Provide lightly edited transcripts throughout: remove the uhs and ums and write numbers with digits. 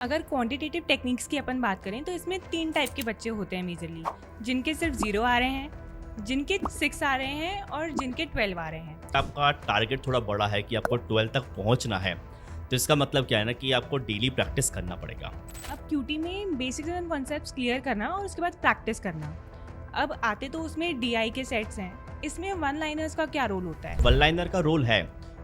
अगर quantitative techniques की अपन बात करें तो इसमें 3 टाइप के बच्चे होते हैं मेजरली, जिनके सिर्फ 0 आ रहे हैं, जिनके 6 आ रहे हैं और जिनके 12 आ रहे हैं। आपका टारगेट थोड़ा बड़ा है कि आपको 12 तक पहुंचना है, तो इसका मतलब क्या है ना कि आपको डेली प्रैक्टिस करना पड़ेगा। अब क्यूटी में बेसिक्स एंड कॉन्सेप्ट्स क्लियर करना और उसके बाद प्रैक्टिस करना। अब आते तो उसमें डीआई के सेट्स हैं। इसमें वन लाइनर्स का क्या रोल होता है? वन लाइनर का रोल है,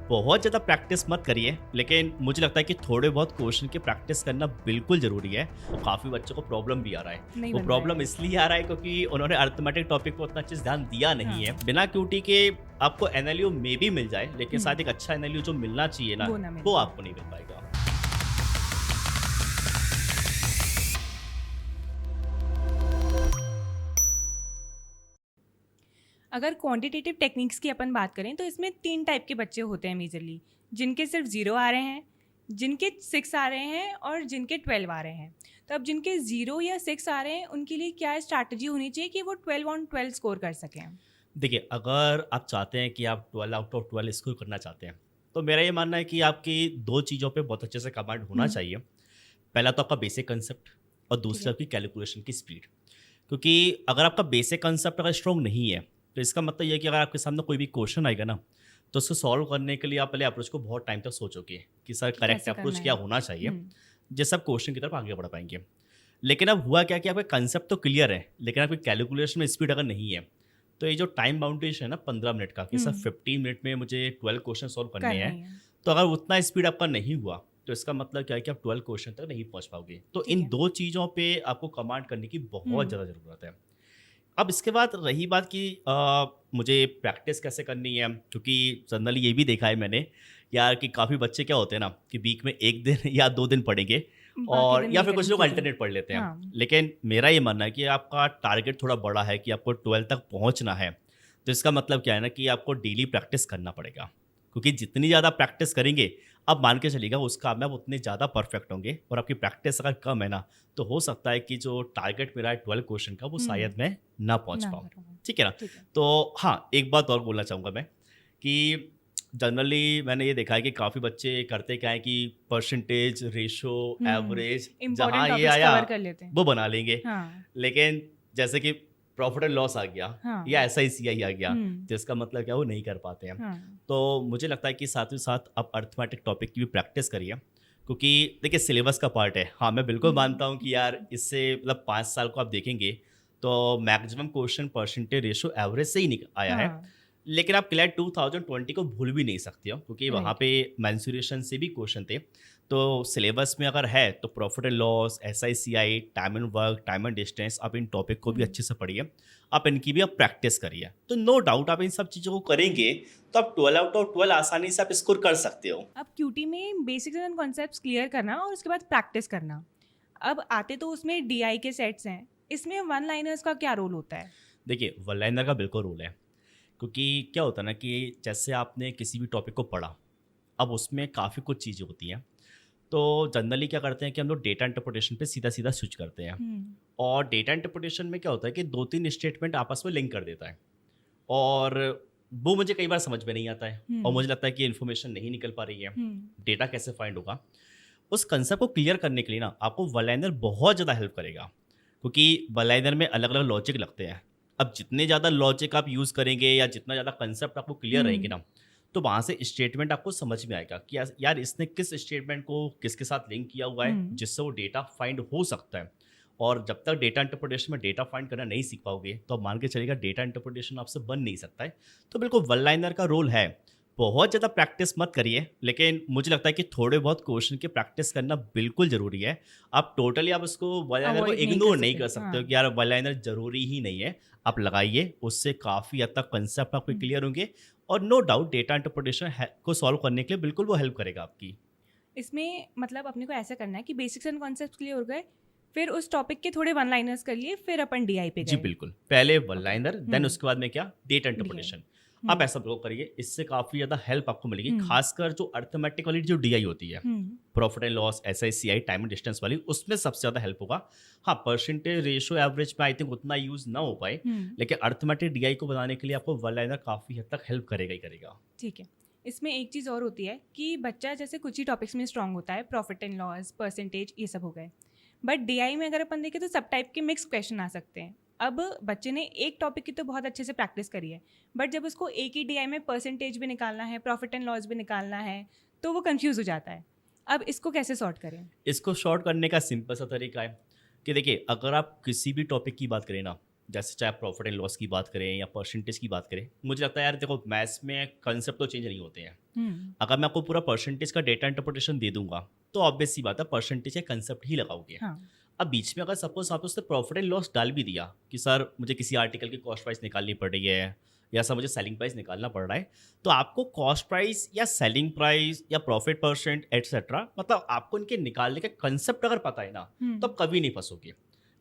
बहुत ज़्यादा प्रैक्टिस मत करिए, लेकिन मुझे लगता है कि थोड़े बहुत क्वेश्चन की प्रैक्टिस करना बिल्कुल ज़रूरी है। तो काफ़ी बच्चों को प्रॉब्लम भी आ रहा है। नहीं वो बन प्रॉब्लम पाएगा। इसलिए आ रहा है क्योंकि उन्होंने अर्थमेटिक टॉपिक को उतना अच्छे से ध्यान दिया नहीं है। बिना क्यूटी के आपको एनएलयू में भी मिल जाए, लेकिन शायद एक अच्छा एनएलयू जो मिलना चाहिए ना, वो ना मिल वो पाए। आपको नहीं मिल पाएगा। अगर क्वांटिटेटिव टेक्निक्स की अपन बात करें तो इसमें 3 टाइप के बच्चे होते हैं मेजरली, जिनके सिर्फ 0 आ रहे हैं, जिनके 6 आ रहे हैं और जिनके 12 आ रहे हैं। तो अब जिनके 0 या 6 आ रहे हैं उनके लिए क्या स्ट्रैटेजी होनी चाहिए कि वो 12 ऑन 12 स्कोर कर सकें? देखिए, अगर आप चाहते हैं कि आप 12 आउट ऑफ 12 स्कोर करना चाहते हैं, तो मेरा ये मानना है कि आपकी 2 चीज़ों पे बहुत अच्छे से कमांड होना चाहिए। पहला तो आपका बेसिक कंसेप्ट और ठीक दूसरा है। आपकी कैलकुलेशन की स्पीड। क्योंकि अगर आपका बेसिक कंसेप्ट अगर स्ट्रॉन्ग नहीं है, तो इसका मतलब ये है कि अगर आपके सामने कोई भी क्वेश्चन आएगा ना, तो उसको सॉल्व करने के लिए आप पहले अप्रोच को बहुत टाइम तक सोचोगे कि सर कि करेक्ट कैसे अप्रोच करना क्या है? होना चाहिए, हम्म। जिससे आप क्वेश्चन की तरफ आगे बढ़ पाएंगे। लेकिन अब हुआ क्या कि आपका कंसेप्ट तो क्लियर है, लेकिन आपकी कैलकुलेशन में स्पीड अगर नहीं है, तो ये जो टाइम बाउंडेशन है ना 15 मिनट का, कि सर 15 मिनट में मुझे 12 क्वेश्चन सॉल्व करने करना हैं, ही है। तो अगर उतना स्पीड आपका नहीं हुआ, तो इसका मतलब क्या है कि आप 12 क्वेश्चन तक नहीं पहुंच पाओगे। तो ठीक इन है। 2 चीज़ों पे आपको कमांड करने की बहुत हम्म। ज़्यादा ज़रूरत है। अब इसके बाद रही बात कि मुझे प्रैक्टिस कैसे करनी है, क्योंकि जनरली ये भी देखा है मैंने यार कि काफ़ी बच्चे क्या होते हैं ना कि वीक में 1 दिन या 2 दिन पढ़ेंगे, बाकी और दिन या नहीं फिर कुछ करेंगे लोग क्यूटी। अल्टरनेट पढ़ लेते हैं। हाँ। लेकिन मेरा ये मानना है कि आपका टारगेट थोड़ा बड़ा है कि आपको 12 तक पहुंचना है, तो इसका मतलब क्या है ना कि आपको डेली प्रैक्टिस करना पड़ेगा। क्योंकि जितनी ज़्यादा प्रैक्टिस करेंगे, आप मान के चलिएगा उस काम में आप उतने ज़्यादा परफेक्ट होंगे, और आपकी प्रैक्टिस अगर कम है ना, तो हो सकता है कि जो टारगेट मेरा है 12 क्वेश्चन का, वो शायद मैं ना पहुंच ना पाऊँ। करो। ठीक है ना? ठीक है। तो हाँ, एक बात और बोलना चाहूँगा मैं कि जनरली मैंने ये देखा है कि काफ़ी बच्चे करते क्या है कि परसेंटेज, रेशो, एवरेज जहाँ इम्पोर्टेंट ये टॉपिक्स आया, कवर कर लेते हैं। वो बना लेंगे। हाँ। लेकिन जैसे कि प्रॉफिट एंड लॉस आ गया, हाँ। या एसआईसीआई आ गया, हम्म। जिसका मतलब क्या वो नहीं कर पाते हैं। हाँ। तो मुझे लगता है कि साथ ही साथ आप अर्थमेटिक टॉपिक की भी प्रैक्टिस करिए, क्योंकि देखिए सिलेबस का पार्ट है। हाँ, मैं बिल्कुल मानता हूँ कि यार इससे मतलब 5 साल को आप देखेंगे तो maximum question percentage, ratio, average से ही आया है। हाँ। लेकिन आप क्लैट 2020 को भूल भी नहीं सकते हो, क्योंकि वहाँ राइट। पे मेंसुरेशन से भी क्वेश्चन थे। तो सिलेबस में अगर है तो profit and loss, SICI, time and work, time and distance, आप इन टॉपिक को भी अच्छे से पढ़िए। आप इनकी भी आप प्रैक्टिस करिए, तो नो डाउट आप इन सब चीज़ों को करेंगे तो आप 12 आउट ऑफ 12 आसानी से आप स्कोर कर सकते हो। अब क्यूटी में बेसिक्स एंड कॉन्सेप्ट्स क्लियर करना और उसके बाद प्रैक्टिस करना। अब आते तो उसमें डीआई के सेट्स हैं। इसमें वन लाइनर्स का क्या रोल होता है? देखिए, वन लाइनर का बिल्कुल रोल है, क्योंकि क्या होता है ना कि जैसे आपने किसी भी टॉपिक को पढ़ा, अब उसमें काफ़ी कुछ चीज़ें होती हैं। तो जनरली क्या करते हैं कि हम लोग डेटा इंटरप्रिटेशन पे सीधा सीधा स्विच करते हैं। और डेटा इंटरप्रिटेशन में क्या होता है कि 2-3 स्टेटमेंट आपस में लिंक कर देता है, और वो मुझे कई बार समझ में नहीं आता है, और मुझे लगता है कि इन्फॉर्मेशन नहीं निकल पा रही है, डेटा कैसे फाइंड होगा। उस कंसेप्ट को क्लियर करने के लिए ना आपको वन लाइनर बहुत ज़्यादा हेल्प करेगा, क्योंकि वन लाइनर में अलग अलग लॉजिक लगते हैं। अब जितने ज़्यादा लॉजिक आप यूज़ करेंगे या जितना ज़्यादा कंसेप्ट आपको क्लियर रहेंगे ना, तो वहाँ से स्टेटमेंट आपको समझ में आएगा कि यार इसने किस स्टेटमेंट को किसके साथ लिंक किया हुआ है, जिससे वो डेटा फाइंड हो सकता है। और जब तक डेटा इंटरप्रिटेशन में डेटा फाइंड करना नहीं सीख पाओगे, तो आप मान के चलिएगा डेटा इंटरप्रिटेशन आपसे बन नहीं सकता है। तो बिल्कुल वन लाइनर का रोल है। बहुत ज़्यादा प्रैक्टिस मत करिए, लेकिन मुझे लगता है कि थोड़े बहुत क्वेश्चन की प्रैक्टिस करना बिल्कुल ज़रूरी है। आप टोटली आप उसको वन लाइनर को अवॉइड नहीं इग्नोर कर नहीं सकते। कर सकते हो हाँ। कि यार वन लाइनर ज़रूरी ही नहीं है। आप लगाइए, उससे काफ़ी हद तक कंसेप्ट आपके क्लियर होंगे, और नो डाउट डेटा इंटरप्रिटेशन को सॉल्व करने के लिए बिल्कुल वो हेल्प करेगा आपकी। इसमें मतलब अपने को ऐसा करना है कि बेसिक्स एंड कॉन्सेप्ट्स क्लियर हो गए, फिर उस टॉपिक के थोड़े वन लाइनर्स कर लिए, फिर अपन डीआई पे जी गए। बिल्कुल, पहले वन ओके। लाइनर, देन उसके बाद में क्या, डेटा डीआई। इंटरप्रिटेशन। आप ऐसा बिल्कुल करिए, इससे काफ़ी ज़्यादा हेल्प आपको मिलेगी, खासकर जो अर्थमेटिक वाली जो डीआई होती है, profit and loss, SICI, time and distance वाली, उसमें सबसे ज़्यादा हेल्प होगा। हाँ, परसेंटेज, रेशो, एवरेज में आई थिंक उतना यूज़ ना हो पाए, लेकिन अर्थमेटिक डीआई को बनाने के लिए आपको वन लाइनर काफ़ी हद तक हेल्प करेगा ही करेगा। ठीक है। इसमें एक चीज़ और होती है कि बच्चा जैसे कुछ ही टॉपिक्स में स्ट्रांग होता है, प्रॉफिट एंड लॉस, परसेंटेज, ये सब हो गए, बट डीआई में अगर अपन देखें तो सब टाइप के मिक्स क्वेश्चन आ सकते हैं। अब बच्चे ने एक टॉपिक की तो बहुत अच्छे से प्रैक्टिस करी है, बट जब उसको एक ही डीआई में परसेंटेज भी निकालना है, प्रॉफिट एंड लॉस भी निकालना है, तो वो कंफ्यूज हो जाता है। अब इसको कैसे सॉर्ट करें? इसको शॉर्ट करने का सिंपल सा तरीका है कि देखिए, अगर आप किसी भी टॉपिक की बात करें ना, जैसे चाहे प्रॉफिट एंड लॉस की बात करें या परसेंटेज की बात करें, मुझे लगता है यार देखो, मैथ्स में कंसेप्ट तो चेंज नहीं होते हैं। अगर मैं आपको पूरा परसेंटेज का डेटा इंटरप्रिटेशन दे दूंगा तो ऑब्वियस सी बात है, परसेंटेज के कंसेप्ट ही लगाओगे। हाँ। अब बीच में अगर सपोज आपने उससे प्रॉफिट एंड लॉस डाल भी दिया कि सर मुझे किसी आर्टिकल की कॉस्ट प्राइस निकालनी पड़ रही है या सर मुझे सेलिंग प्राइस निकालना पड़ रहा है, तो आपको कॉस्ट प्राइस या सेलिंग प्राइस या प्रॉफिट परसेंट एटसेट्रा, मतलब आपको इनके निकालने के कंसेप्ट अगर पता है ना, तो आप कभी नहीं फंसोगे।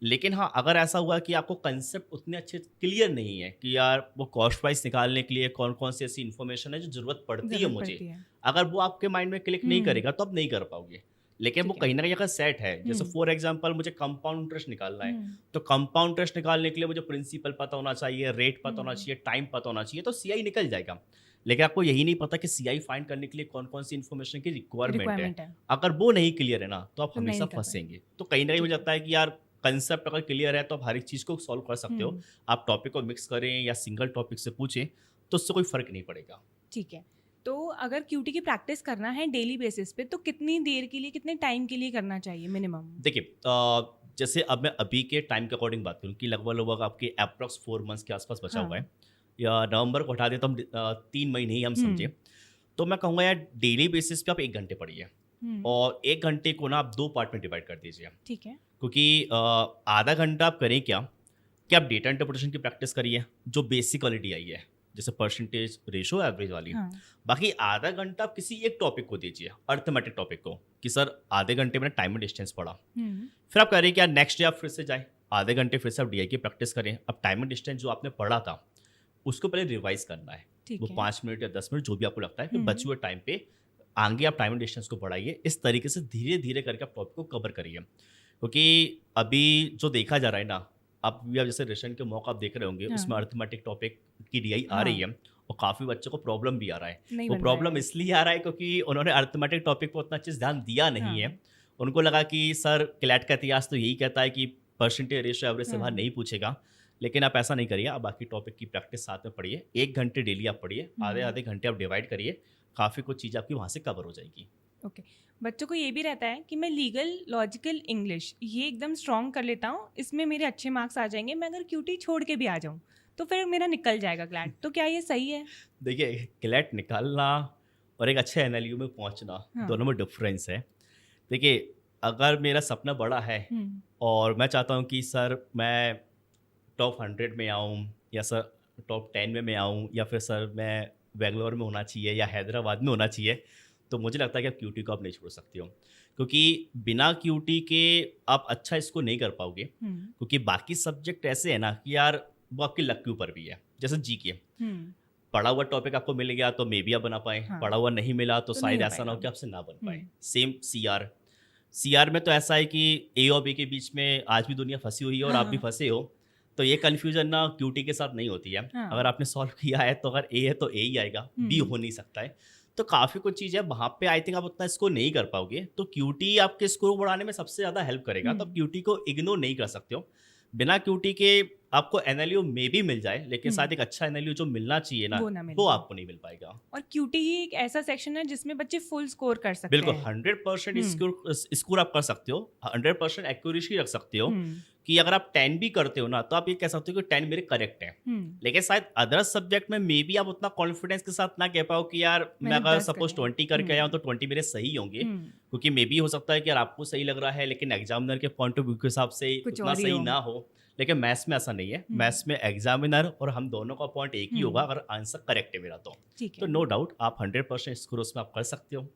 लेकिन हाँ, अगर ऐसा हुआ कि आपको कंसेप्ट उतने अच्छे क्लियर नहीं है कि यार वो कॉस्ट प्राइस निकालने के लिए कौन कौन सी ऐसी इन्फॉर्मेशन है जो ज़रूरत पड़ती है मुझे, अगर वो आपके माइंड में क्लिक नहीं करेगा तो आप नहीं कर पाओगे। लेकिन वो कहीं ना कहीं अगर सेट है, जैसे फॉर एग्जांपल मुझे कंपाउंड इंटरेस्ट निकालना है, तो कंपाउंड इंटरेस्ट निकालने के लिए मुझे प्रिंसिपल पता होना चाहिए, रेट पता होना चाहिए, टाइम पता होना चाहिए, तो सीआई निकल जाएगा। लेकिन आपको यही नहीं पता कि सीआई फाइंड करने के लिए कौन कौन सी इन्फॉर्मेशन की रिक्वायरमेंट है। अगर वो नहीं क्लियर है ना, तो आप हमेशा फंसेंगे। तो कहीं ना कहीं मुझे लगता है कि यार कंसेप्ट अगर क्लियर है तो आप हर एक चीज़ को सॉल्व कर सकते हो। आप टॉपिक को मिक्स करें या सिंगल टॉपिक से पूछें तो उससे कोई फर्क नहीं पड़ेगा। ठीक है, तो अगर क्यूटी की प्रैक्टिस करना है डेली बेसिस पे, तो कितनी देर के लिए, कितने टाइम के लिए करना चाहिए मिनिमम? देखिए, जैसे अब मैं अभी के टाइम के अकॉर्डिंग बात करूँ कि लगभग आपके अप्रॉक्स 4 मंथ्स के आसपास बचा हुआ है, या नवंबर को हटा दे तो हम 3 महीने ही हम समझे, तो मैं कहूँगा यार डेली बेसिस पे आप 1 घंटे पढ़िए, और 1 घंटे को ना आप 2 पार्ट में डिवाइड कर दीजिए। ठीक है। क्योंकि आधा घंटा आप करें क्या कि आप डेटा इंटरप्रिटेशन की प्रैक्टिस करिए जो बेसिक क्वालिटी आई है, जैसे परसेंटेज, रेशो, एवरेज वाली। बाकी आधा घंटा आप किसी एक टॉपिक को दीजिए, अर्थमेटिक टॉपिक को, कि सर आधे घंटे में टाइम एंड डिस्टेंस पढ़ा। फिर आप करें क्या, नेक्स्ट डे आप फिर से जाए, आधे घंटे फिर से आप डीआई की प्रैक्टिस करें। अब टाइम एंड डिस्टेंस जो आपने पढ़ा था उसको पहले रिवाइज करना है, वो 5 मिनट या 10 मिनट जो भी आपको लगता है, फिर बचे हुए टाइम पे आगे आप टाइम एंड डिस्टेंस को बढ़ाइए। इस तरीके से धीरे धीरे करके आप टॉपिक को कवर करिए। क्योंकि अभी जो देखा जा रहा है ना, आप भी आप जैसे रिसेंट के मॉक आप देख रहे होंगे, उसमें अर्थमेटिक टॉपिक की डीआई आ रही है और काफ़ी बच्चों को प्रॉब्लम भी आ रहा है। वो प्रॉब्लम इसलिए आ रहा है क्योंकि उन्होंने अर्थमेटिक टॉपिक पर उतना अच्छे से ध्यान दिया नहीं है। उनको लगा कि सर क्लैट का इतिहास तो यही कहता है कि परसेंटेज, रेशो, एवरेज से बाहर नहीं पूछेगा। लेकिन आप ऐसा नहीं करिए, आप बाकी टॉपिक की प्रैक्टिस साथ में पढ़िए। 1 घंटे डेली आप पढ़िए, आधे आधे घंटे आप डिवाइड करिए, काफ़ी कुछ चीज़ आपकी वहाँ से कवर हो जाएगी। ओके। बच्चों को ये भी रहता है कि मैं लीगल, लॉजिकल, इंग्लिश ये एकदम स्ट्रॉन्ग कर लेता हूँ, इसमें मेरे अच्छे मार्क्स आ जाएंगे, मैं अगर क्यूटी छोड़ के भी आ जाऊँ तो फिर मेरा निकल जाएगा क्लैट, तो क्या ये सही है? देखिए, क्लैट निकालना और एक अच्छे एनएलयू में पहुँचना, दोनों में डिफरेंस है। देखिए, अगर मेरा सपना बड़ा है और मैं चाहता हूँ कि सर मैं टॉप 100 में आऊँ, या सर टॉप 10 में मैं आऊँ, या फिर सर मैं बेंगलोर में होना चाहिए या हैदराबाद में होना चाहिए, तो मुझे लगता है कि आप क्यूटी को आप नहीं छोड़ सकते हो। क्योंकि बिना क्यूटी के आप अच्छा इसको नहीं कर पाओगे। क्योंकि बाकी सब्जेक्ट ऐसे है ना कि यार वो आपकी लक के ऊपर भी है। जैसे जीके, पढ़ा हुआ टॉपिक आपको मिल गया तो मे बी आप बना पाए, पढ़ा हुआ नहीं मिला तो शायद ऐसा ना हो कि आपसे ना बन पाए। सेम सीआर में तो ऐसा है कि ए और बी के बीच में आज भी दुनिया फंसी हुई है और आप भी फंसे हो, तो ये कन्फ्यूजन ना क्यूटी के साथ नहीं होती है। अगर आपने सॉल्व किया है तो अगर ए है तो ए ही आएगा, बी हो नहीं सकता है। तो काफ़ी कुछ चीज़ है वहाँ पे, आई थिंक आप उतना इसको नहीं कर पाओगे। तो क्यूटी आपके स्कोर बढ़ाने में सबसे ज़्यादा हेल्प करेगा, तो क्यूटी को इग्नोर नहीं कर सकते हो। बिना क्यूटी के आपको एनएलयू में भी मिल जाए, लेकिन साथ एक अच्छा एनएलयू जो मिलना चाहिए ना, वो आपको नहीं मिल पाएगा। और क्यूटी ही एक ऐसा सेक्शन है जिसमें बच्चे फुल स्कोर कर सकते हैं। बिल्कुल 100% स्कोर आप कर सकते हो, 100% एक्यूरेसी रख सकते हो। कि अगर आप 10 भी करते हो ना, तो आप ये कह सकते हो कि 10 मेरे करेक्ट है। लेकिन शायद अदर सब्जेक्ट में मे बी आप उतना कॉन्फिडेंस के साथ ना कह पाओ कि यार मैं अगर सपोज 20 करके आया हूँ तो 20 मेरे सही होंगे। क्योंकि मे बी हो सकता है कि यार आपको सही लग रहा है लेकिन एग्जामिनर के पॉइंट ऑफ व्यू के हिसाब से उतना सही ना हो। लेकिन मैथ्स में ऐसा नहीं है। मैथ्स में एग्जामिनर और हम दोनों का पॉइंट एक ही होगा अगर आंसर करेक्ट है मेरा तो नो डाउट आप 100% स्कोर उसमें आप कर सकते हो।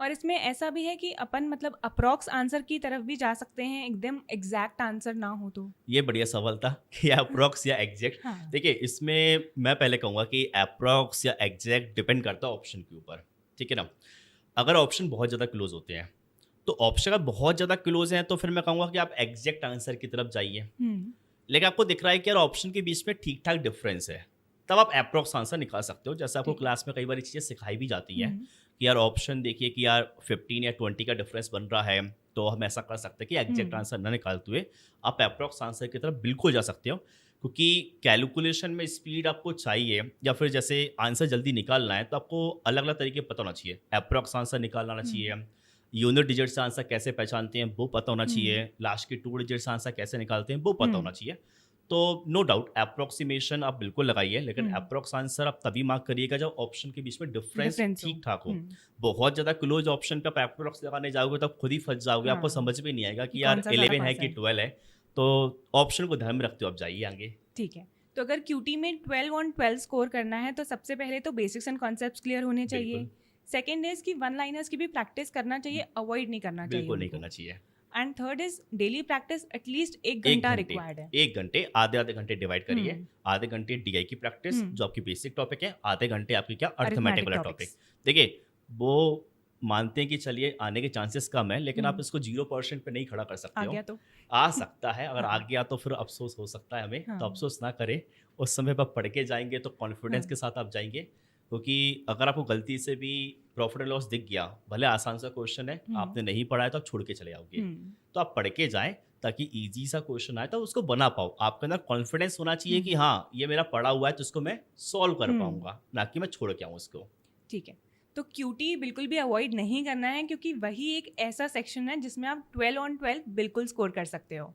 और इसमें ऐसा भी है कि अपन मतलब अप्रॉक्स आंसर की तरफ भी जा सकते हैं, एकदम एग्जैक्ट आंसर ना हो तो। ये बढ़िया सवाल था कि अप्रॉक्स या एग्जैक्ट। देखिए, इसमें मैं पहले कहूँगा कि अप्रॉक्स या एग्जैक्ट डिपेंड करता है ऑप्शन के ऊपर, ठीक है ना। अगर ऑप्शन बहुत ज़्यादा क्लोज होते हैं तो ऑप्शन अगर बहुत ज़्यादा क्लोज हैं तो फिर मैं कहूँगा कि आप एग्जैक्ट आंसर की तरफ जाइए। लेकिन आपको दिख रहा है कि यार ऑप्शन के बीच में ठीक ठाक डिफरेंस है, तब आप अप्रोक्स आंसर निकाल सकते हो। जैसे आपको ठीक। क्लास में कई बार चीज़ें सिखाई भी जाती हैं हम्म, कि यार ऑप्शन देखिए कि यार 15 या 20 का डिफरेंस बन रहा है, तो हम ऐसा कर सकते हैं कि एग्जैक्ट हम्म, आंसर ना निकालते हुए आप अप्रोक्स आंसर की तरफ बिल्कुल जा सकते हो, क्योंकि कैलकुलेशन में स्पीड आपको चाहिए या फिर जैसे आंसर जल्दी निकालना है तो आपको अलग अलग तरीके पता होना चाहिए। अप्रोक्स आंसर निकालना आना हम्म, चाहिए, यूनिट डिजिट से आंसर कैसे पहचानते हैं वो पता होना हम्म, चाहिए, लास्ट के 2 डिजिट से आंसर कैसे निकालते हैं वो पता होना हम्म, चाहिए। तो नो डाउट अप्रोक्सीमेशन आप बिल्कुल लगाइए, लेकिन हम्म, अप्रोक्स आंसर आप तभी मार्क करिएगा जब ऑप्शन के बीच में डिफरेंस डिफरेंस हो। ठीक ठाक हो। हम्म, बहुत ज़्यादा क्लोज ऑप्शन पे आप अप्रोक्स लगाने जाओगे तो आप खुद ही फंस जाओगे, आपको हाँ, समझ में नहीं आएगा कि कि कौन यार सा ज़्यादा 11 है पास कि है। 12 है। तो ऑप्शन को ध्यान में रखते हो आप जाइए आगे। ठीक है। तो अगर क्यूटी में 12 ऑन 12 स्कोर करना है तो सबसे पहले तो बेसिक्स एंड कॉन्सेप्ट्स क्लियर होने चाहिए। बिल्कुल, सेकेंड इज कि वन लाइनर्स की भी प्रैक्टिस करना चाहिए, अवॉइड नहीं करना चाहिए बिल्कुल नहीं उनको। करना चाहिए। And third is daily practice at least 1 1 घंटा घंटे, रिक्वायर्ड है। 1 घंटे आधे-आधे घंटे डिवाइड करिए। हम्म, आधे घंटे डीआई की प्रैक्टिस हम्म, जो आपकी बेसिक टॉपिक है, आधे घंटे आपकी क्या अरिथमेटिक अरिथमेटिक वाला टॉपिक। टॉपिक्स। देखिए, वो मानते हैं कि चलिए आने के चांसेस कम है, लेकिन आप हम्म, इसको 0% पे नहीं खड़ा कर सकते आ हो। गया तो। आ सकता है, अगर आ हाँ, गया तो फिर अफ़सोस हो सकता है हमें, तो हाँ, अफ़सोस ना करें। उस समय पर पढ़ के जाएँगे तो कॉन्फिडेंस हाँ, के साथ आप जाएँगे, क्योंकि अगर आपको गलती से भी प्रॉफ़िट एंड लॉस दिख गया, भले आसान सा क्वेश्चन है, हम्म, आपने नहीं पढ़ा है तो आप छोड़ के चले जाओगे। हम्म, तो आप पढ़ के जाएँ ताकि ईज़ी सा क्वेश्चन आए तो उसको बना पाओ। आपके अंदर कॉन्फिडेंस होना चाहिए कि हम्म, हाँ, ये मेरा पढ़ा हुआ है तो इसको मैं सॉल्व कर हम्म, पाऊँगा, ना कि मैं छोड़ के आऊँ उसको। ठीक है। तो क्यूटी बिल्कुल भी अवॉइड नहीं करना है, क्योंकि वही एक ऐसा सेक्शन है जिसमें आप 12 ऑन 12 बिल्कुल स्कोर कर सकते हो।